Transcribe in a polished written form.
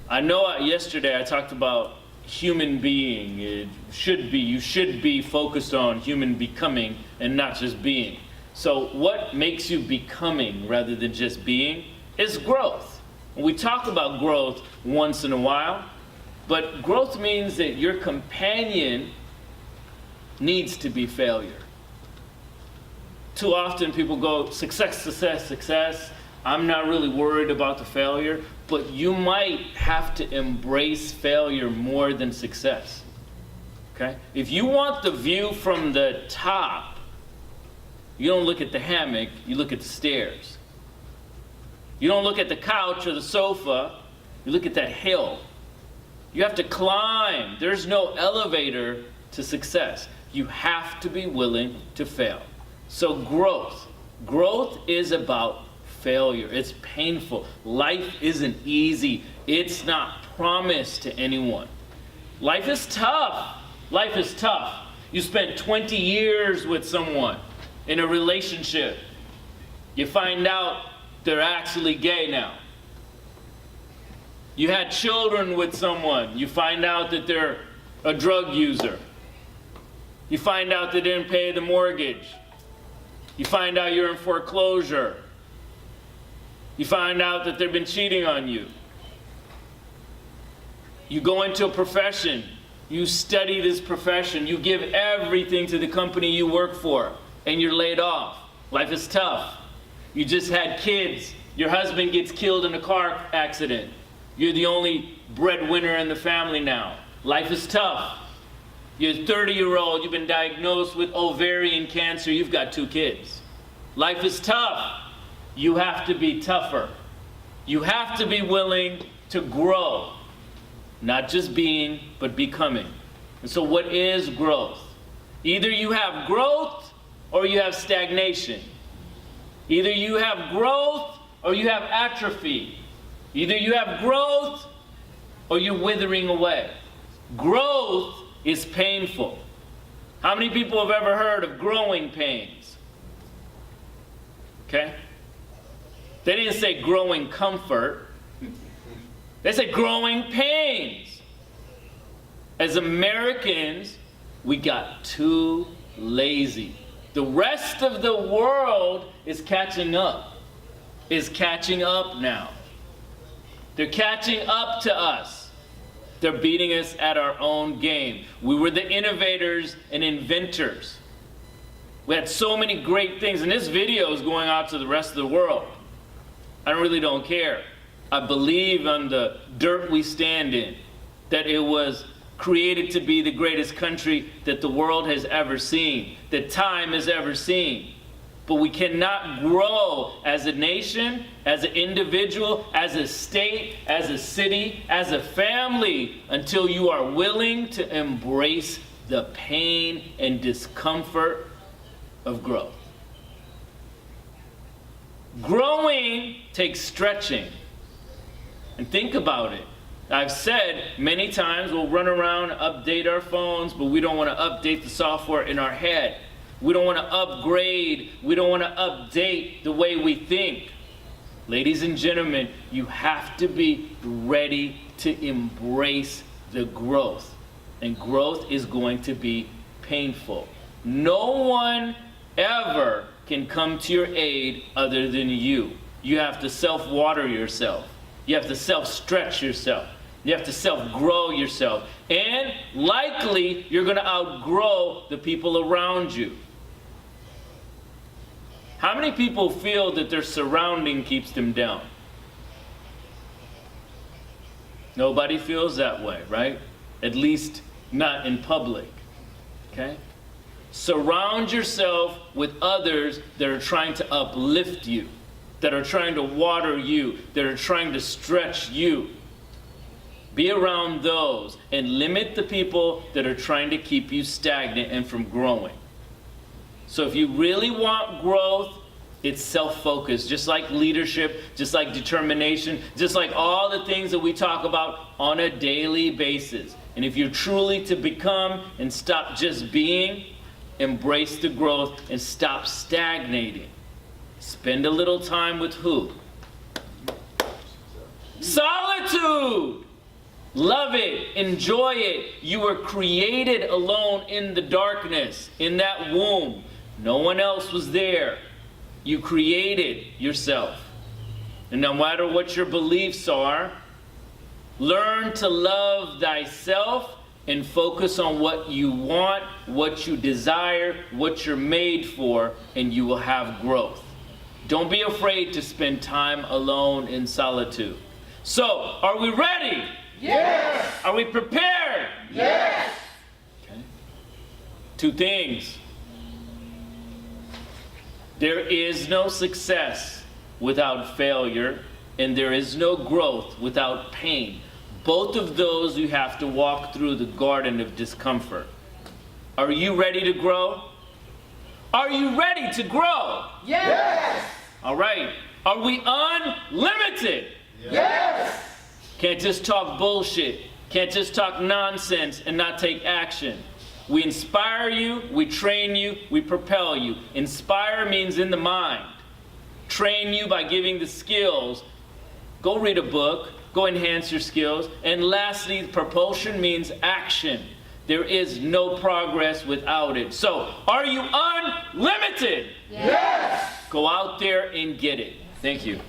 I know yesterday I talked about human being. You should be focused on human becoming and not just being. So what makes you becoming rather than just being is growth. We talk about growth once in a while, but growth means that your companion needs to be failure. Too often people go, success, success, success. I'm not really worried about the failure, but you might have to embrace failure more than success. Okay? If you want the view from the top, you don't look at the hammock, you look at the stairs. You don't look at the couch or the sofa, you look at that hill. You have to climb. There's no elevator to success. You have to be willing to fail. So growth is about failure. It's painful. Life isn't easy. It's not promised to anyone. Life is tough. Life is tough. You spent 20 years with someone in a relationship. You find out they're actually gay now. You had children with someone. You find out that they're a drug user. You find out they didn't pay the mortgage. You find out you're in foreclosure. You find out that they've been cheating on you. You go into a profession. You study this profession. You give everything to the company you work for, and you're laid off. Life is tough. You just had kids. Your husband gets killed in a car accident. You're the only breadwinner in the family now. Life is tough. You're a 30-year-old. You've been diagnosed with ovarian cancer. You've got 2 kids. Life is tough. You have to be tougher. You have to be willing to grow. Not just being, but becoming. And so what is growth? Either you have growth or you have stagnation. Either you have growth or you have atrophy. Either you have growth or you're withering away. Growth is painful. How many people have ever heard of growing pains? Okay? They didn't say growing comfort. They said growing pains. As Americans, we got too lazy. The rest of the world is catching up. Is catching up now. They're catching up to us. They're beating us at our own game. We were the innovators and inventors. We had so many great things, and this video is going out to the rest of the world. I really don't care. I believe on the dirt we stand in, that it was created to be the greatest country that the world has ever seen, that time has ever seen. But we cannot grow as a nation, as an individual, as a state, as a city, as a family, until you are willing to embrace the pain and discomfort of growth. Growing takes stretching. And think about it. I've said many times we'll run around, update our phones, but we don't want to update the software in our head. We don't want to upgrade. We don't want to update the way we think. Ladies and gentlemen, you have to be ready to embrace the growth. And growth is going to be painful. No one ever can come to your aid other than you. You have to self-water yourself. You have to self-stretch yourself. You have to self-grow yourself. And likely, you're going to outgrow the people around you. How many people feel that their surrounding keeps them down? Nobody feels that way, right? At least not in public. Okay? Surround yourself with others that are trying to uplift you, that are trying to water you, that are trying to stretch you. Be around those and limit the people that are trying to keep you stagnant and from growing. So if you really want growth, it's self-focused, just like leadership, just like determination, just like all the things that we talk about on a daily basis. And if you're truly to become and stop just being, embrace the growth and stop stagnating. Spend a little time with who? Solitude! Love it. Enjoy it. You were created alone in the darkness, in that womb. No one else was there. You created yourself. And no matter what your beliefs are, learn to love thyself and focus on what you want, what you desire, what you're made for, and you will have growth. Don't be afraid to spend time alone in solitude. So, are we ready? Yes! Are we prepared? Yes! Okay. Two things. There is no success without failure, and there is no growth without pain. Both of those you have to walk through the garden of discomfort. Are you ready to grow? Are you ready to grow? Yes! All right. Are we unlimited? Yes! Can't just talk bullshit. Can't just talk nonsense and not take action. We inspire you, we train you, we propel you. Inspire means in the mind. Train you by giving the skills. Go read a book, go enhance your skills. And lastly, propulsion means action. There is no progress without it. So, are you unlimited? Yes! Go out there and get it. Thank you.